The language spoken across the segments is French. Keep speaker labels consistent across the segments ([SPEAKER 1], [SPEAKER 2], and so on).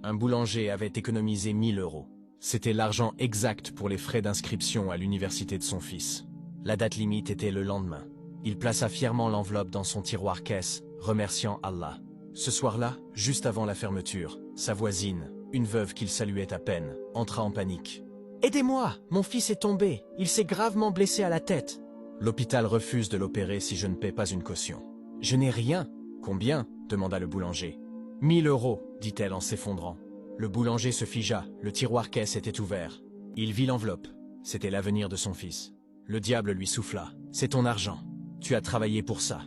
[SPEAKER 1] Un boulanger avait économisé 1 000 €. C'était l'argent exact pour les frais d'inscription à l'université de son fils. La date limite était le lendemain. Il plaça fièrement l'enveloppe dans son tiroir-caisse, remerciant Allah. Ce soir-là, juste avant la fermeture, sa voisine, une veuve qu'il saluait à peine, entra en panique. « Aidez-moi, mon fils est tombé, il s'est gravement blessé à la tête. » L'hôpital refuse de l'opérer si je ne paie pas une caution. « Je n'ai rien. »« Combien ?» demanda le boulanger. « 1 000 €, dit-elle en s'effondrant. Le boulanger se figea, le tiroir-caisse était ouvert. Il vit l'enveloppe. C'était l'avenir de son fils. Le diable lui souffla. « C'est ton argent. Tu as travaillé pour ça. »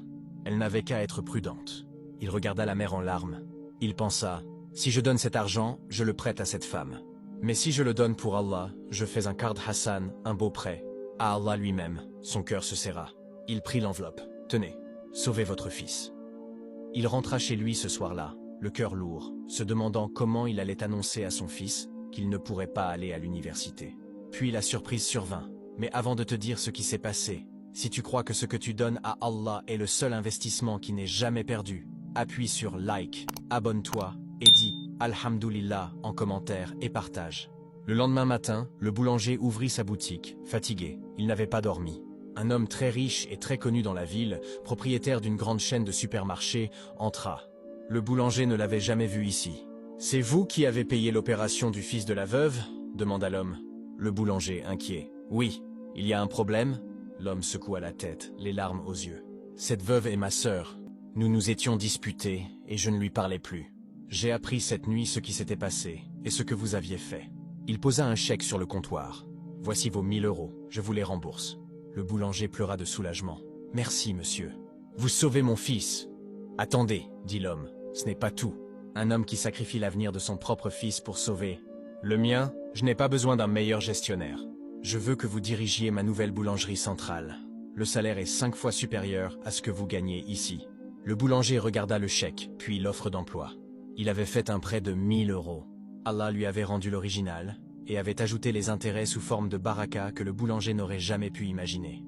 [SPEAKER 1] Elle n'avait qu'à être prudente. Il regarda la mère en larmes. Il pensa, « Si je donne cet argent, je le prête à cette femme. Mais si je le donne pour Allah, je fais un card Hassan, un beau prêt. À Allah lui-même. » Son cœur se serra. Il prit l'enveloppe. « Tenez, sauvez votre fils. » Il rentra chez lui ce soir-là, le cœur lourd, se demandant comment il allait annoncer à son fils qu'il ne pourrait pas aller à l'université. Puis la surprise survint. « Mais avant de te dire ce qui s'est passé, si tu crois que ce que tu donnes à Allah est le seul investissement qui n'est jamais perdu, appuie sur like, abonne-toi et dis Alhamdulillah en commentaire et partage. » Le lendemain matin, le boulanger ouvrit sa boutique, fatigué. Il n'avait pas dormi. Un homme très riche et très connu dans la ville, propriétaire d'une grande chaîne de supermarchés, entra. Le boulanger ne l'avait jamais vu ici. « C'est vous qui avez payé l'opération du fils de la veuve ?» demanda l'homme. Le boulanger, inquiet. « Oui. Il y a un problème ?» L'homme secoua la tête, les larmes aux yeux. « Cette veuve est ma sœur. Nous nous étions disputés et je ne lui parlais plus. J'ai appris cette nuit ce qui s'était passé et ce que vous aviez fait. » Il posa un chèque sur le comptoir. « Voici vos 1 000 €, je vous les rembourse. » Le boulanger pleura de soulagement. « Merci, monsieur. Vous sauvez mon fils. »« Attendez, » dit l'homme, « ce n'est pas tout. Un homme qui sacrifie l'avenir de son propre fils pour sauver. Le mien, je n'ai pas besoin d'un meilleur gestionnaire. Je veux que vous dirigiez ma nouvelle boulangerie centrale. Le salaire est 5 fois supérieur à ce que vous gagnez ici. » Le boulanger regarda le chèque, puis l'offre d'emploi. Il avait fait un prêt de 1 000 €. Allah lui avait rendu l'original et avait ajouté les intérêts sous forme de baraka que le boulanger n'aurait jamais pu imaginer.